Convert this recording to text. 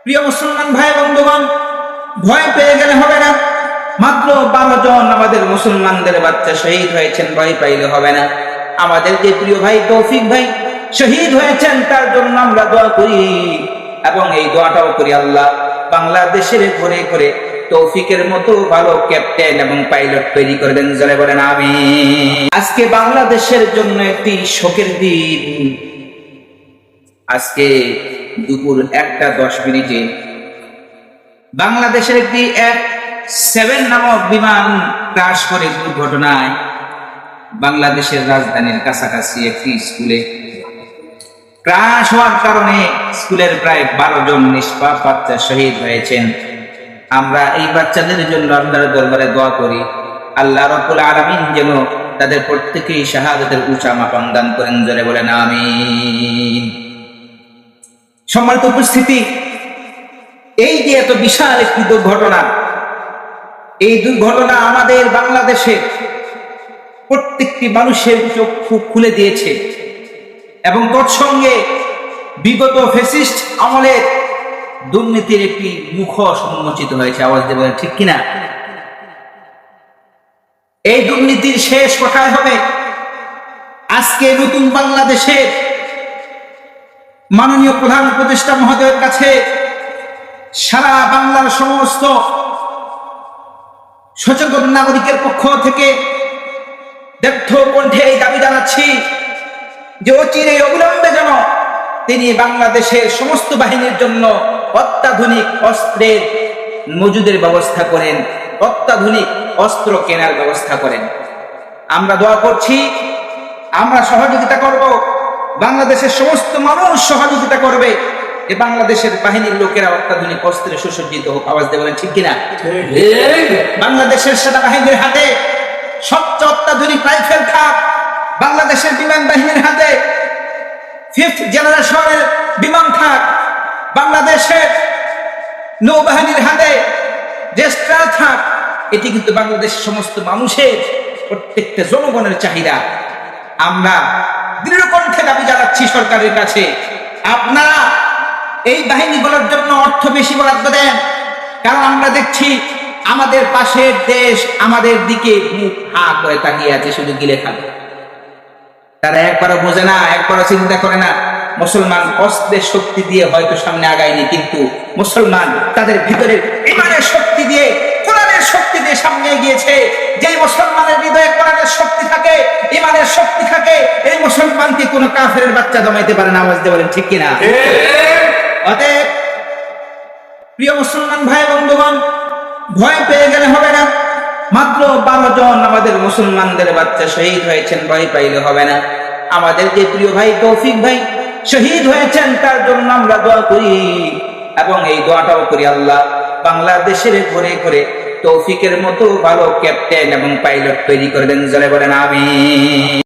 প্রিয় মুসলমান ভাই বন্ধুগণ, ভয় পেয়ে গেলে হবে না। মাত্র 12 জন আমাদের মুসলমানদের বাচ্চা শহীদ হয়েছেন, ভয় পাইলে হবে না। আমাদের যে প্রিয় ভাই তৌফিক ভাই শহীদ হয়েছেন, তার জন্য আমরা দোয়া করি এবং এই দোয়াটাও করি, আল্লাহ বাংলাদেশের ঘরে ঘরে তৌফিকের মতো ভালো ক্যাপ্টেন এবং পাইলট তৈরি করবেন। জোরে বলেন আমিন। আজকে বাংলাদেশের জন্য একটি শোকের দিন। আজকে দুপুর 1:10 বাংলাদেশের একটি F7 নামক বিমান ক্রাশ করে দুর্ঘটনায় বাংলাদেশের রাজধানীর কাছাকাছি একটি স্কুলে ক্রাশ হওয়ার কারণে স্কুলের প্রায় 12 জন নিষ্পাপ বাচ্চা শহীদ হয়েছেন। আমরা এই বাচ্চাদের জন্য আল্লাহর দরবারে দোয়া করি, আল্লাহ রাব্বুল আলামিন যেন তাদের প্রত্যেকেই শাহাদাতের উঁচা মাকাম দান করেন। জোরে বলেন আমিন। সম্মানিত উপস্থিতি, এই যে এত বিশাল একটি দুর্ঘটনা, এই দুর্ঘটনা আমাদের বাংলাদেশের প্রত্যেকটি মানুষের চক্ষু খুলে দিয়েছে এবং তৎসঙ্গে বিগত ফ্যাসিস্ট আমলের দুর্নীতির একটি মুখ উন্মোচিত হয়েছে। আওয়াজ দিয়ে বলেন ঠিক কিনা? এই দুর্নীতির শেষ কোথায় হবে? আজকে নতুন বাংলাদেশের মাননীয় প্রধান উপদেষ্টা মহোদয়ের কাছে সারা বাংলার সমস্ত সচেতন নাগরিকের পক্ষ থেকে ব্যর্থ কণ্ঠে এই দাবি জানাচ্ছি যে অচিরে অবিলম্বে যেন তিনি বাংলাদেশের সমস্ত বাহিনীর জন্য অত্যাধুনিক অস্ত্রের মজুদের ব্যবস্থা করেন, অত্যাধুনিক অস্ত্র কেনার ব্যবস্থা করেন। আমরা দোয়া করছি, আমরা সহযোগিতা করব, বাংলাদেশের সমস্ত মানুষ সহযোগিতা করবে যে বাংলাদেশের বাহিনীর লোকেরা অত্যাধুনিক অস্ত্রে সুসজ্জিত হোক। আওয়াজ দিয়ে বলেন ঠিক কিনা? বাংলাদেশের সেনাবাহিনীর হাতে সবচেয়ে অত্যাধুনিক রাইফেল থাক, বাংলাদেশের বিমান বাহিনীর হাতে 5th জেনারেশনের বিমান থাক, বাংলাদেশের নৌবাহিনীর হাতে জেস্ট্রাল থাক। এটি কিন্তু বাংলাদেশের সমস্ত মানুষের, প্রত্যেকটা জনগণের চাহিদা। আমরা দৃঢ় কণ্ঠে দাবি জানাচ্ছি সরকারের কাছে, আপনারা এই বাহিনীগুলোর জন্য অর্থ বেশি বরাদ্দ দেন, কারণ আমরা দেখছি আমাদের পাশের দেশ আমাদের দিকে মুখ হা করে তাকিয়ে আছে, শুধু গিলে খাবে। তারা একবারও বোঝে না, একবারও চিন্তা করে না। মুসলমান অস্ত্রের শক্তি দিয়ে হয়তো সামনে আগায়নি, কিন্তু মুসলমান তাদের ভিতরে ইমানের শক্তি দিয়ে, কোরআনের শক্তি দিয়ে সামনে এগিয়েছে। যেই মুসলমানের হৃদয়ে কোরআনের শক্তি থাকে, ইমানের শক্তি থাকে, এই মুসলমানকে কোনো কাফেরের বাচ্চা দমাইতে পারে না। আওয়াজ দিয়ে বলেন ঠিক কিনা? অতএব প্রিয় মুসলমান ভাই বন্ধুগণ, ভয় পেয়ে গেলে হবে না। মাত্র 12 জন আমাদের মুসলমানদের বাচ্চা শহীদ হয়েছেন, ভয় পাইলে হবে না। আমাদের যে প্রিয় ভাই তৌফিক ভাই শহীদ হয়েছেন, তার জন্য আমরা দোয়া করি এবং এই দোয়াটাও করি, আল্লাহ বাংলাদেশের ঘরে ঘরে তৌফিকের মতো ভালো ক্যাপ্টেন এবং পাইলট তৈরি করবেন। জোরে বলেন আমিন।